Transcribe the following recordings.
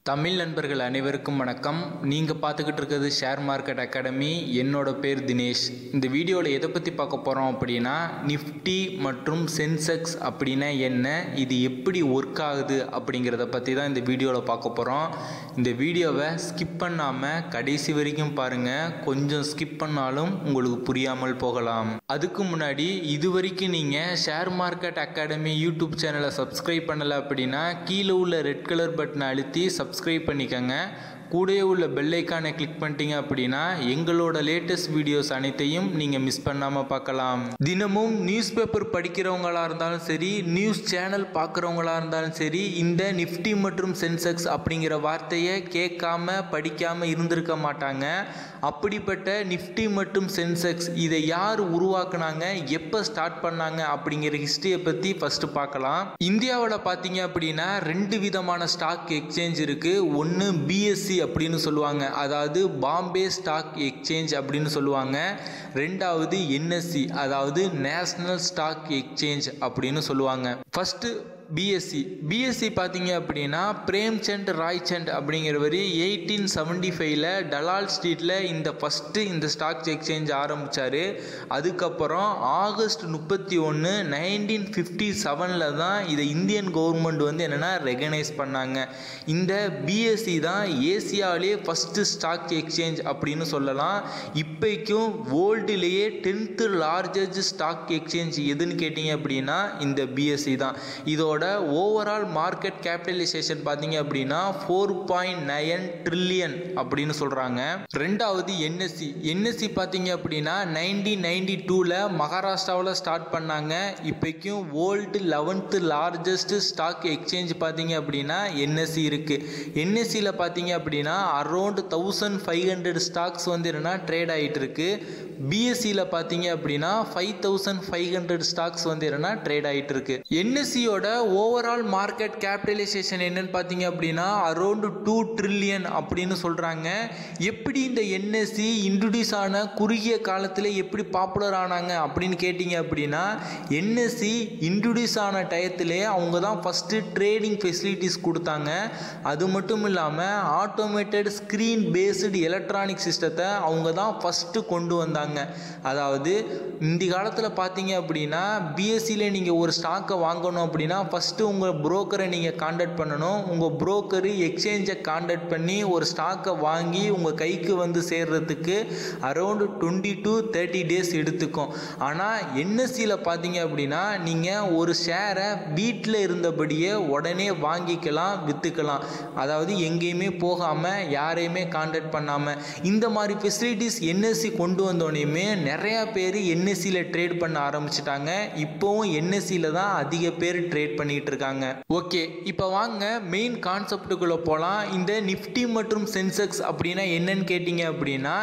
தமிழ் நண்பர்கள் அனைவருக்கும் வணக்கம். நீங்கள் பார்த்துக்கிட்டு இருக்கிறது ஷேர் மார்க்கெட் அகாடமி. என்னோட பேர் தினேஷ். இந்த வீடியோவில் எதை பற்றி பார்க்க போகிறோம் அப்படின்னா, நிஃப்டி மற்றும் சென்செக்ஸ் அப்படின்னா என்ன, இது எப்படி ஒர்க் ஆகுது அப்படிங்கிறத பற்றி தான் இந்த வீடியோவில் பார்க்க போகிறோம். இந்த வீடியோவை ஸ்கிப் பண்ணாமல் கடைசி வரைக்கும் பாருங்கள். கொஞ்சம் ஸ்கிப் பண்ணாலும் உங்களுக்கு புரியாமல் போகலாம். அதுக்கு முன்னாடி இது வரைக்கும் நீங்கள் ஷேர் மார்க்கெட் அகாடமி யூடியூப் சேனலை சப்ஸ்கிரைப் பண்ணலை அப்படின்னா கீழே உள்ள ரெட் கலர் பட்டனை அழுத்தி சப்ஸ்கிரைப் பண்ணிக்கங்க. கூடவே உள்ள பெல் ஐக்கானை கிளிக் பண்ணிட்டீங்க அப்படின்னா எங்களோட லேட்டஸ்ட் வீடியோஸ் அனைத்தையும் நீங்கள் மிஸ் பண்ணாமல் பார்க்கலாம். தினமும் நியூஸ் பேப்பர் படிக்கிறவங்களா இருந்தாலும் சரி, நியூஸ் சேனல் பார்க்குறவங்களா இருந்தாலும் சரி, இந்த நிஃப்டி மற்றும் சென்செக்ஸ் அப்படிங்கிற வார்த்தையை கேட்காம படிக்காமல் இருந்திருக்க மாட்டாங்க. அப்படிப்பட்ட நிஃப்டி மற்றும் சென்செக்ஸ் இதை யார் உருவாக்குனாங்க, எப்போ ஸ்டார்ட் பண்ணாங்க அப்படிங்கிற ஹிஸ்டரியை பற்றி ஃபஸ்ட்டு பார்க்கலாம். இந்தியாவில் பார்த்தீங்க அப்படின்னா ரெண்டு விதமான ஸ்டாக் எக்ஸ்சேஞ்ச் இருக்குது. ஒன்று பிஎஸ்சி அப்படின்னு சொல்லுவாங்க, அதாவது பாம்பே ஸ்டாக் எக்ஸ்சேஞ்ச் அப்படின்னு சொல்லுவாங்க. ரெண்டாவது என்எஸ்சி, அதாவது நேஷனல் ஸ்டாக் எக்ஸ்சேஞ்ச் அப்படின்னு சொல்லுவாங்க. ஃபஸ்ட்டு பிஎஸ்சி பார்த்தீங்க அப்படின்னா பிரேம்சந்த் ராய்சந்த் அப்படிங்கிறவர் 1875 டலால் ஸ்ட்ரீட்டில் இந்த ஸ்டாக் எக்ஸ்சேஞ்ச் ஆரம்பித்தார். அதுக்கப்புறம் ஆகஸ்ட் 31, 1957 தான் இதை இந்தியன் கவர்மெண்ட் என்னென்னா ரெகனைஸ் பண்ணாங்க. இந்த பிஎஸ்சி தான் ஏசியாவிலே ஃபஸ்ட்டு ஸ்டாக் எக்ஸ்சேஞ்ச் அப்படின்னு சொல்லலாம். இப்போக்கும் வேர்ல்டுலேயே 10th லார்ஜஸ்ட் ஸ்டாக் எக்ஸ்சேஞ்ச் எதுன்னு கேட்டிங்க அப்படின்னா இந்த பிஎஸ்சி தான். இதோட ஓவரால் மார்க்கெட் கேபிட்டலைசேஷன் பார்த்தீங்க அப்படின்னா 4.9 ட்ரில்லியன் அப்படின்னு சொல்றாங்க. ரெண்டாவது என்எஸ்சி பார்த்தீங்க அப்படின்னா 1992 மகாராஷ்டிராவில் ஸ்டார்ட் பண்ணாங்க. இப்போக்கும் world 11th largest stock exchange பார்த்தீங்க அப்படின்னா என்எஸ்சி இருக்கு. என்எஸ்சியில் பார்த்தீங்க அப்படின்னா அரௌண்ட் 1500 ஸ்டாக்ஸ் என்னன்னா ட்ரேட் ஆகிட்டு இருக்கு. பிஎஸ்சியில் பார்த்தீங்க அப்படின்னா 5500 ஸ்டாக்ஸ் என்னன்னா ட்ரேட் ஆகிட்டு இருக்கு. என்எஸ்சியோட ஓவரால் மார்க்கெட் கேபிட்டலைசேஷன் என்னன்னு பார்த்தீங்க அப்படின்னா அரௌண்ட் 2 ட்ரில்லியன் அப்படின்னு சொல்றாங்க. எப்படி இந்த என்எஸ்சி இன்ட்ரோடியூஸ் ஆன குறுகிய காலத்தில் எப்படி பாப்புலர் ஆனாங்க அப்படின்னு கேட்டிங்க அப்படின்னா, என்எஸ்சி இன்ட்ரோடியூஸ் ஆன டயத்திலே அவங்க தான் ஃபஸ்ட்டு ட்ரேடிங் ஃபெசிலிட்டிஸ் கொடுத்தாங்க. அது மட்டும் இல்லாமல் ஆட்டோமேட்டட் ஸ்க்ரீன் பேஸ்டு எலக்ட்ரானிக் சிஸ்டத்தை அவங்க தான் ஃபஸ்ட்டு கொண்டு வந்தாங்க. அதாவது இந்த காலத்தில் பார்த்தீங்க அப்படின்னா பிஎஸ்சியில் நீங்கள் ஒரு ஸ்டாக்கை வாங்கணும் அப்படின்னா ஃபஸ்ட்டு உங்கள் புரோக்கரை நீங்கள் கான்டாக்ட் பண்ணணும். உங்கள் புரோக்கரு எக்ஸ்சேஞ்சை கான்டாக்ட் பண்ணி ஒரு ஸ்டாக்கை வாங்கி உங்கள் கைக்கு சேர்றதுக்கு அரௌண்ட் 20 to 30 டேஸ் எடுத்துக்கும். ஆனால் என்எஸ்சியில் பார்த்தீங்க அப்படின்னா நீங்கள் ஒரு ஷேரை வீட்டில் இருந்தபடியே உடனே வாங்கிக்கலாம், விற்றுக்கலாம். அதாவது எங்கேயுமே போகாமல் யாரையுமே கான்டாக்ட் பண்ணாமல் இந்த மாதிரி ஃபெசிலிட்டிஸ் என்எஸ்சி கொண்டு வந்தோடனே நிறைய பேர் என்எஸ்சியில் ட்ரேட் பண்ண ஆரம்பிச்சிட்டாங்க. இப்போவும் என்எஸ்சியில் தான் அதிக பேர் ட்ரேட் பண்ணிட்டு இருக்காங்க. ஓகே, இப்போ வாங்க மெயின் கான்செப்டுக்குள்ள போகலாம். இந்த நிஃப்டி மற்றும் சென்செக்ஸ் அப்படின்னா என்னன்னு கேட்டிங்க அப்படின்னா,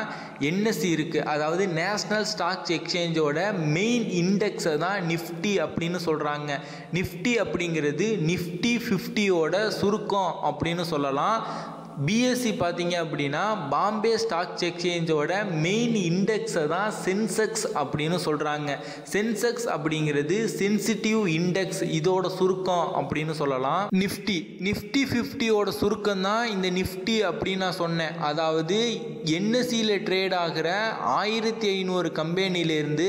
என்எஸ்சி இருக்கு, அதாவது நேஷனல் ஸ்டாக் எக்ஸ்சேஞ்சோட மெயின் இண்டெக்ஸை தான் நிஃப்டி அப்படின்னு சொல்றாங்க. நிஃப்டி அப்படிங்கிறது நிஃப்டி 50யோட சுருக்கம் அப்படின்னு சொல்லலாம். பிஎஸ்சி பார்த்தீங்க அப்படின்னா பாம்பே ஸ்டாக் எக்ஸ்சேஞ்சோட மெயின் இண்டெக்ஸை தான் சென்செக்ஸ் அப்படின்னு சொல்கிறாங்க. சென்செக்ஸ் அப்படிங்கிறது சென்சிட்டிவ் இண்டெக்ஸ், இதோட சுருக்கம் அப்படின்னு சொல்லலாம். நிஃப்டி 50யோட சுருக்கம் தான் இந்த நிஃப்டி அப்படின்னு நான் சொன்னேன். அதாவது என்எஸ்சியில் ட்ரேட் ஆகிற 1500 கம்பெனிலேருந்து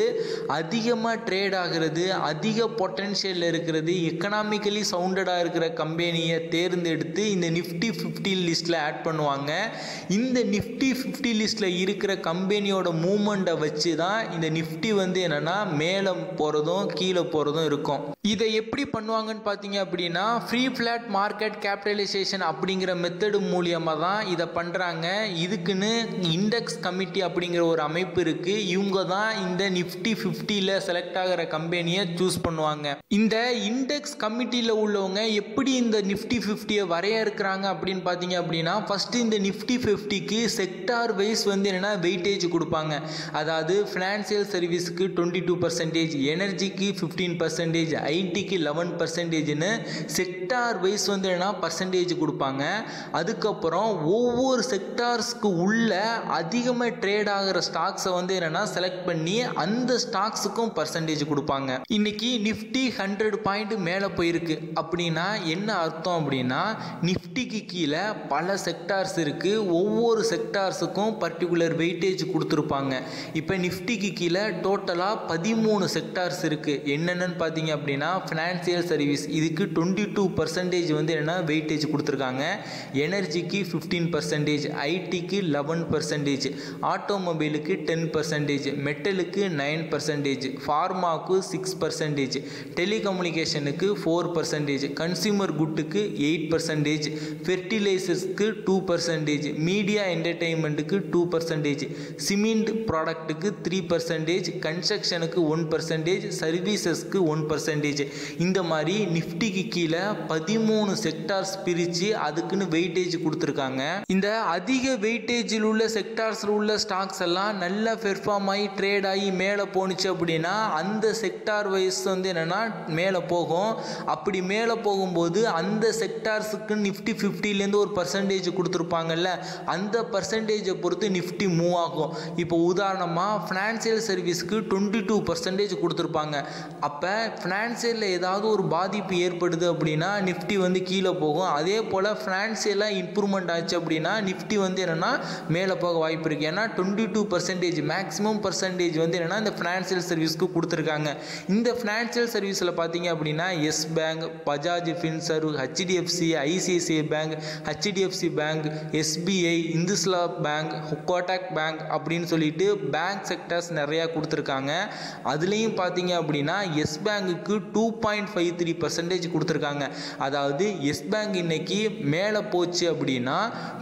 அதிகமாக ட்ரேட் ஆகிறது, அதிக பொட்டன்ஷியல் இருக்கிறது, எக்கனாமிக்கலி சவுண்டடாக இருக்கிற கம்பெனியை தேர்ந்தெடுத்து இந்த நிஃப்டி 50 லிஸ்ட்டில் ஆட் பண்ணுவாங்க. இந்த நிஃப்டி 50 லிஸ்ட்டில் இருக்கிற கம்பெனியோட மூவ்மெண்ட்டை வச்சு தான் இந்த நிஃப்டி என்னன்னா மேலே போகிறதும் கீழே போகிறதும் இருக்கும். இதை எப்படி பண்ணுவாங்கன்னு பார்த்தீங்க அப்படின்னா ஃப்ரீ ஃபிளாட் மார்க்கெட் கேபிட்டலைசேஷன் அப்படிங்கிற மெத்தடு மூலியமாக தான் இதை பண்ணுறாங்க. இதுக்குன்னு இண்டெக்ஸ் கமிட்டி அப்படிங்கிற ஒரு அமைப்பு இருக்கு. இவங்க தான் இந்த நிஃப்டி 50ல செலக்ட் ஆகிற கம்பெனியை சூஸ் பண்ணுவாங்க. இந்த இண்டெக்ஸ் கமிட்டியில் உள்ளவங்க எப்படி இந்த நிஃப்டி 50யை வரையறுக்கிறாங்க அப்படின்னு பார்த்தீங்க அப்படின்னா, அப்படின்னா ஃபஸ்ட்டு இந்த நிஃப்டி 50க்கு செக்டார் வைஸ் வந்து என்னென்னா வெயிட்டேஜ் கொடுப்பாங்க. அதாவது ஃபினான்சியல் சர்வீஸுக்கு 22%, எனர்ஜிக்கு 15%, ஐடிக்கு 11%ன்னு செக்டார் வைஸ் வந்து என்னென்னா பர்சன்டேஜ் கொடுப்பாங்க. அதுக்கப்புறம் ஒவ்வொரு செக்டார்ஸ்க்கு உள்ள அதிகமாக ட்ரேட் ஆகிற ஸ்டாக்ஸை வந்து என்னென்னா செலக்ட் பண்ணி அந்த ஸ்டாக்ஸுக்கும் பர்சன்டேஜ் கொடுப்பாங்க. இன்னைக்கு நிஃப்டி 100 பாயிண்ட் மேலே போயிருக்கு அப்படின்னா என்ன அர்த்தம் அப்படின்னா நிஃப்டிக்கு கீழே பல செக்டார்ஸ் இருக்குது. ஒவ்வொரு செக்டார்ஸுக்கும் பர்டிகுலர் வெயிட்டேஜ் கொடுத்துருப்பாங்க. இப்போ நிஃப்டிக்கு கீழே டோட்டலாக 13 செக்டார்ஸ் இருக்குது. என்னென்னு பார்த்தீங்க அப்படின்னா ஃபினான்சியல் சர்வீஸ் இதுக்கு 22% வந்து என்னென்னா வெயிட்டேஜ் கொடுத்துருக்காங்க. எனர்ஜிக்கு 15%, ஐடிக்கு 11%, ஆட்டோமொபைலுக்கு 10%, மெட்டலுக்கு 9%, ஃபார்மாவுக்கு 6%, டெலிகம்யூனிகேஷனுக்கு 4%, கன்சியூமர் குட்டுக்கு 8%, ஃபெர்டிலைசர்ஸ்க்கு 2%, மீடியா என்டர்டெயின்மெண்ட்டுக்கு 2%, சிமெண்ட் ப்ராடக்ட்டுக்கு 3%, கன்ஸ்ட்ரக்ஷனுக்கு 1%, சர்வீசஸ்க்கு 1%. இந்த மாதிரி நிஃப்டிக்கு கீழே 13 செக்டார்ஸ் பிரித்து அதுக்குன்னு வெயிட்டேஜ் கொடுத்துருக்காங்க. இந்த அதிக வெயிட்டேஜில் உள்ள செக்டார்ஸில் உள்ள ஸ்டாக்ஸ் எல்லாம் நல்லா பெர்ஃபார்ம் ஆகி ட்ரேட் ஆகி மேலே போணுச்சு அப்படின்னா அந்த செக்டார் வைஸ் வந்து என்னென்னா மேலே போகும். அப்படி மேலே போகும்போது அந்த செக்டார்ஸுக்கு நிஃப்டி 50லேருந்து ஒரு பர்சன்டேஜ் கொடுத்துருப்பாங்கல்ல, அந்த பர்சன்டேஜை பொறுத்து நிஃப்டி மூவ் ஆகும். இப்போ உதாரணமாக ஃபினான்சியல் சர்வீஸ்க்கு 22% கொடுத்துருப்பாங்க. அப்போ ஃபினான்சியலில் ஏதாவது ஒரு பாதிப்பு ஏற்படுது அப்படின்னா நிஃப்டி வந்து கீழே போகும். அதே போல் ஃபினான்சியலாக இம்ப்ரூவ்மெண்ட் ஆச்சு அப்படின்னா நிஃப்டி வந்து என்னென்னா மேலே போக வாய்ப்பு இருக்குது. ஏன்னா 22% மேக்ஸிமம் பர்சன்டேஜ் வந்து என்னென்னா இந்த ஃபினான்சியல் சர்வீஸ்க்கு கொடுத்துருக்காங்க. இந்த ஃபினான்சியல் சர்வீஸில் பார்த்தீங்க அப்படின்னா Yes bank, Bajaj Finserv, HDFC, ICICI bank, HDFC bank, SBI, IndusInd bank, Kotak bank அப்படின்னு சொல்லிட்டு பேங்க் செக்டர்ஸ் நிறையா கொடுத்துருக்காங்க. அதுலேயும் பார்த்தீங்க அப்படின்னா எஸ் பேங்குக்கு 2.53% கொடுத்துருக்காங்க. அதாவது எஸ் பேங்க் இன்னைக்கு மேலே போச்சு அப்படின்னா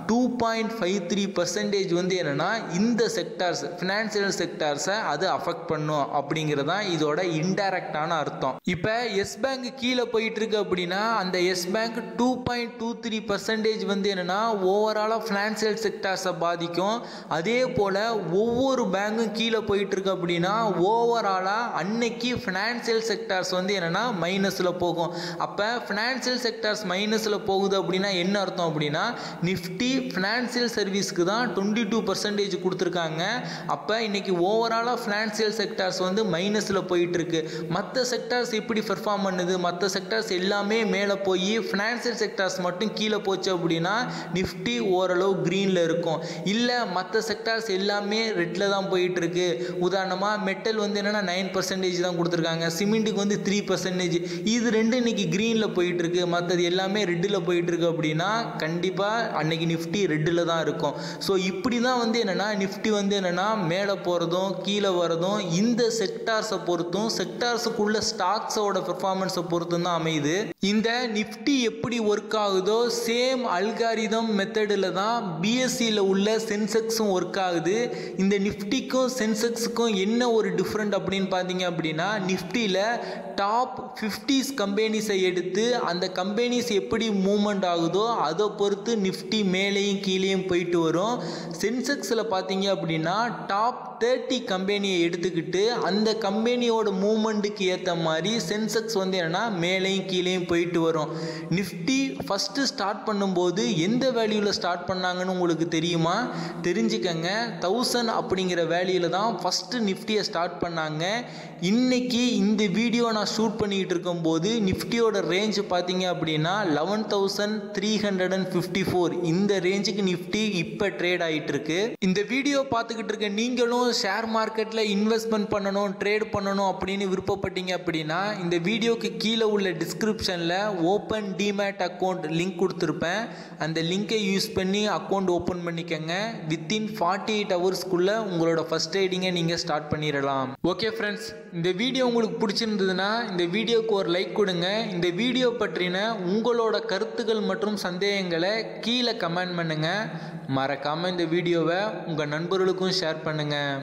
2.53% வந்து என்னென்னா இந்த செக்டார்ஸ் ஃபினான்சியல் செக்டார்ஸை அது அஃபெக்ட் பண்ணும் அப்படிங்கிறதான் இதோட இன்டைரக்டான அர்த்தம். இப்போ எஸ் பேங்க் கீழே போயிட்டு இருக்கு அப்படின்னா அந்த எஸ் பேங்க் 2.23% வந்து என்னென்னா ஓவராலாக ஃபினான்சியல் செக்டார்ஸை பாதிக்கும். அதே போல் ஒவ்வொரு பேங்கும் கீழே போயிட்டு இருக்கு அப்படின்னா ஓவராலாக அன்னைக்கு ஃபினான்சியல் செக்டார்ஸ் வந்து என்னென்னா மைனஸில் போகும். அப்போ ஃபினான்சியல் செக்டார்ஸ் மைனஸில் போகுது அப்படின்னா என்ன அர்த்தம் அப்படின்னா நிஃப்டி ஃபினான்சியல் சர்வீஸ்க்கு தான் 22% கொடுத்துருக்காங்க. அப்போ இன்னைக்கு ஓவராலாக ஃபினான்சியல் செக்டார்ஸ் வந்து மைனஸில் போயிட்டு இருக்கு. மற்ற செக்டார்ஸ் எப்படி பெர்ஃபார்ம் பண்ணுது? மற்ற செக்டார்ஸ் எல்லாமே மேலே போய் ஃபினான்சியல் செக்டார்ஸ் மட்டும் கீழே போச்சு அப்படின்னா நிஃப்டி ஓரளவு க்ரீனில் இருக்கும். இல்லை மற்ற செக்டார்ஸ் எல்லாமே ரெட்டில் தான் போயிட்டு இருக்கு. உதாரணமாக மெட்டல் வந்து என்னென்னா 9% தான் கொடுத்துருக்காங்க, சிமெண்ட்டுக்கு வந்து 3%. இது ரெண்டு இன்னைக்கு க்ரீனில் போயிட்டு இருக்கு, மற்றது எல்லாமே ரெட்டில் போயிட்டு இருக்கு அப்படின்னா கண்டிப்பாக அன்னைக்கு நிஃப்டி ரெட்டில் தான் இருக்கும். ஸோ இப்படி தான் வந்து என்னென்னா நிஃப்டி வந்து என்னென்னா மேலே போகிறதும் கீழே வரதும் இந்த செக்டார்ஸை பொறுத்தும் செக்டார்ஸுக்குள்ள ஸ்டாக்ஸோட பெர்ஃபார்மன்ஸை பொறுத்தும் தான் அமையுது. இந்த நிஃப்டி எப்படி ஒர்க் ஆகுதோ சேம் அல்காரிதம் மெத்தடில் தான் பிஎஸ்சியில் உள்ள சென்செக்ஸும் ஒர்க் ஆகுது. இந்த நிஃப்டிக்கும் சென்செக்ஸுக்கும் என்ன ஒரு டிஃப்ரெண்ட் அப்படின்னு பார்த்தீங்க அப்படின்னா நிஃப்டியில் டாப் 50 கம்பெனிஸை எடுத்து அந்த கம்பெனிஸ் எப்படி மூவ்மெண்ட் ஆகுதோ அதை பொறுத்து நிஃப்டி மேலேயும் கீழேயும் போயிட்டு வரும். சென்செக்ஸில் பார்த்தீங்க அப்படின்னா டாப் 30 கம்பெனியை எடுத்துக்கிட்டு அந்த கம்பெனியோட மூவ்மெண்ட்டுக்கு ஏற்ற மாதிரி சென்செக்ஸ் வந்து என்னென்னா மேலேயும் கீழேயும் போயிட்டு வரும். நிஃப்டி ஃபஸ்ட்டு ஸ்டார்ட் பண்ணும்போது எந்த வேல்யூவில் ஸ்டார்ட் பண்ணாங்கன்னு உங்களுக்கு தெரியுமா? தெரிஞ்சுக்கங்க. 1000 அப்படிங்கிற வேல்யூவில் தான் ஃபஸ்ட்டு நிஃப்டியை ஸ்டார்ட் பண்ணாங்க. இன்னைக்கு இந்த வீடியோ நான் ஷூட் பண்ணிக்கிட்டு இருக்கும்போது நிஃப்டியோட ரேஞ்ச் பார்த்தீங்க அப்படின்னா 11,354. இந்த ரேஞ்சுக்கு நிஃப்டி இப்போ ட்ரேட் ஆகிட்டு இருக்கு. இந்த வீடியோ பார்த்துக்கிட்டு இருக்க நீங்களும் ஷேர் மார்க்கெட்டில் இன்வெஸ்ட்மெண்ட் பண்ணணும், ட்ரேட் பண்ணணும் அப்படின்னு விருப்பப்பட்டீங்க அப்படின்னா இந்த வீடியோக்கு கீழே உள்ள டிஸ்கிரிப்ஷனில் ஓப்பன் டிமேட் அக்கௌண்ட் லிங்க் கொடுத்துருப்பேன். அந்த லிங்கை யூஸ் பண்ணி அக்கௌண்ட் ஓப்பன் பண்ணிக்கங்க. வித்தின் 48 ஹவர்ஸ்க்குள்ளே உங்களோட ஃபர்ஸ்ட் ட்ரேடிங்கை நீங்கள் ஸ்டார்ட் பண்ணிடலாம். ஓகே ஃப்ரெண்ட்ஸ், இந்த வீடியோ உங்களுக்கு பிடிச்சிருந்ததுன்னா இந்த வீடியோக்கு ஒரு லைக் கொடுங்க. இந்த வீடியோ பற்றின உங்களோட கருத்துக்கள் மற்றும் சந்தேகங்களை கீழே கமெண்ட் பண்ணுங்கள். மறக்காமல் இந்த வீடியோவை உங்கள் நண்பர்களுக்கும் ஷேர் பண்ணுங்கள்.